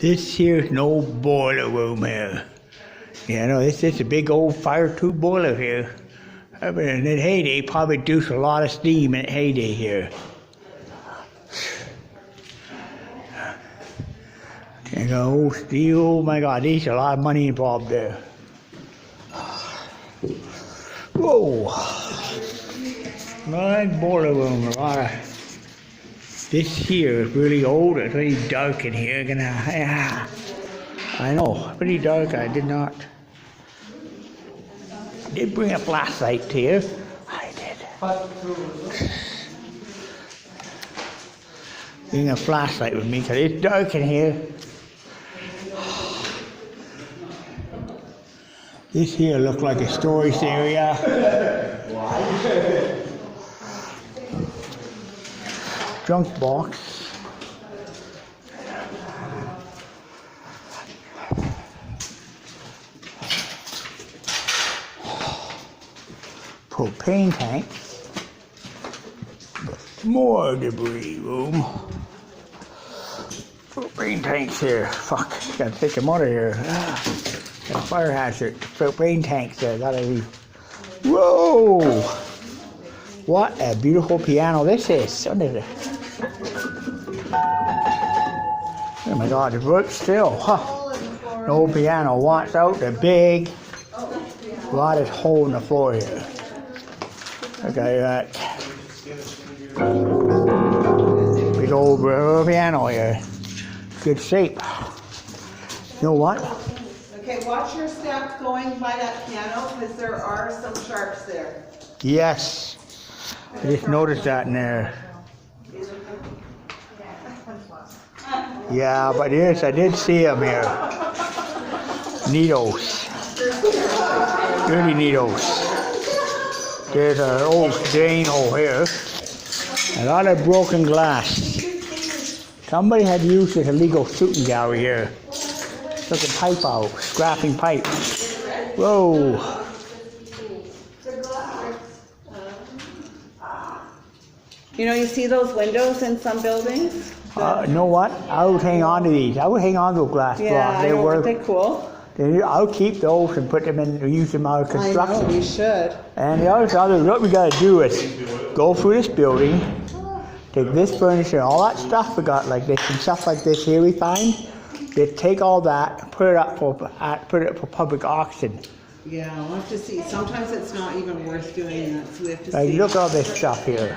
This here's no boiler room here. You know, this is a big old fire tube boiler here. But in the heyday, probably produced a lot of steam in the heyday here. And the old steel, oh my God, there's a lot of money involved there. Whoa! Nice boiler room, a lot of. This here is really old. It's really dark in here. I know, pretty dark. I did bring a flashlight here. I did. Bring a flashlight with me because it's dark in here. This here looks like a storage area. Junk box. Propane tank. More debris room. Propane tanks here. Fuck, gotta take them out of here. Got a fire hazard. Propane tanks there. Gotta be. Whoa! What a beautiful piano this is. Oh my God, it works still. Huh. The old piano wants out the big. A lot of hole in the floor here. Okay, that. Big old piano here. Good shape. You know what? Okay, watch your step going by that piano because there are some sharps there. Yes. I just noticed that in there. Yeah, but yes, I did see them here. Needles. Dirty needles. There's an old drain hole here. A lot of broken glass. Somebody had used this illegal shooting gallery here. Took a pipe out, scrapping pipe. Whoa. You know, you see those windows in some buildings? You know what? I would hang on to these. I would hang on to glass blocks. Yeah, aren't they cool? I'll keep those and put them in, use them out of construction. I know, you should. And the other, what we got to do is go through this building, take this furniture, all that stuff we got like this and stuff like this here we find. Just take all that, put it up for public auction. Yeah, we'll have to see. Sometimes it's not even worth doing that, so we have to Like, see. look at all this stuff here.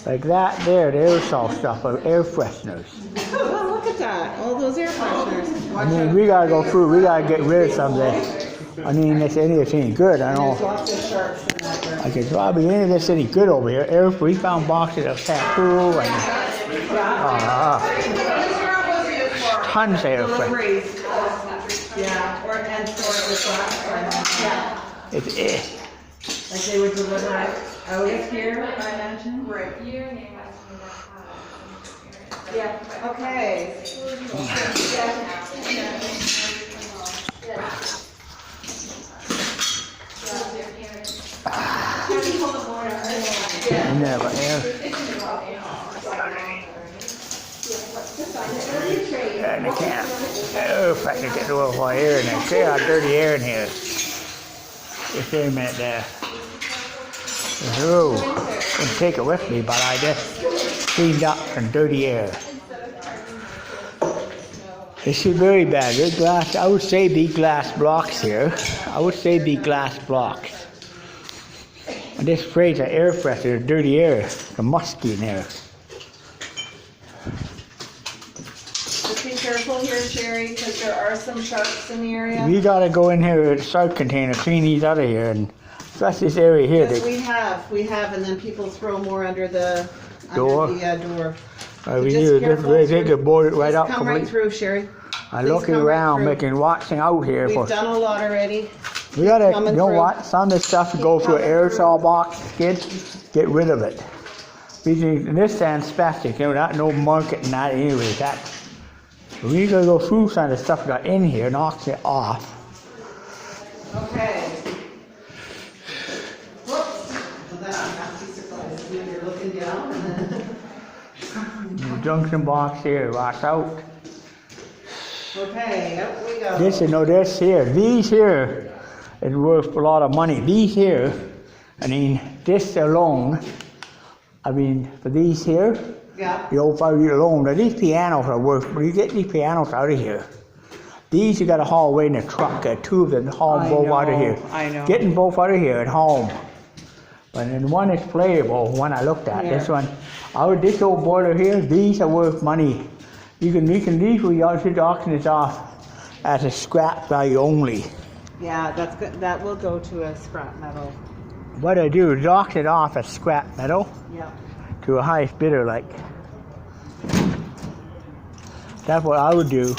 Like that there, the aerosol stuff, air fresheners. Oh, look at that. All those air fresheners. I mean, we gotta go through, we gotta get rid of some of this. I mean, this ain't good, I know. There's lots of sharps in that. I could probably any of this any good over here. We found boxes of shampoo and tons of air fresheners. Yeah, or and for the glass. Yeah. Like they would deliver it out of here, I imagine. Right. Your name has to be that. Yeah. Okay. Never air. And I can't. Oh, if I can get a little more air in there. See how dirty air in here. Just wait a minute there. Oh, couldn't take it with me, but I just cleaned up some dirty air. This is very bad. There's glass. I would say be glass blocks here. I would say be glass blocks. And this sprays of air freshener, dirty air, the musky in there. Just be careful here, Sherry, because there are some sharks in the area. We gotta go in here with a shark container, clean these out of here, and that's this area here. Yes, we have, and then people throw more under the Door. door. We need they could board it right up. Come right through, Sherry. I'm looking around, making watching out here. We've done a lot already. We gotta, you know what? Some of this stuff go through an aerosol box skid. Get rid of it. And this stands plastic. You know, not no market in that anyway. That we gotta go through some of the stuff we got in here, knocks it off. Okay. Whoops. Well, that's a nasty surprise when you're looking down. The junction box here, rocked out. Okay, up we go. This, you know, this here, these here is worth a lot of money. These here, I mean, this alone, I mean, for these here, Yeah. the old 5 year alone, now these pianos are worth, when you get these pianos out of here, these you gotta haul away in a truck, two of them, haul them both out of here. I know. Getting both out of here at home. But then one is playable, one I looked at, this one, this old boiler here, these are worth money. You can these we should auction this off as a scrap value only. Yeah, that's good. That will go to a scrap metal. What I do is auction it off as scrap metal Yeah. to a highest bidder, like. That's what I would do.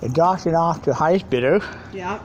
I'd auction it off to highest bidder, Yeah.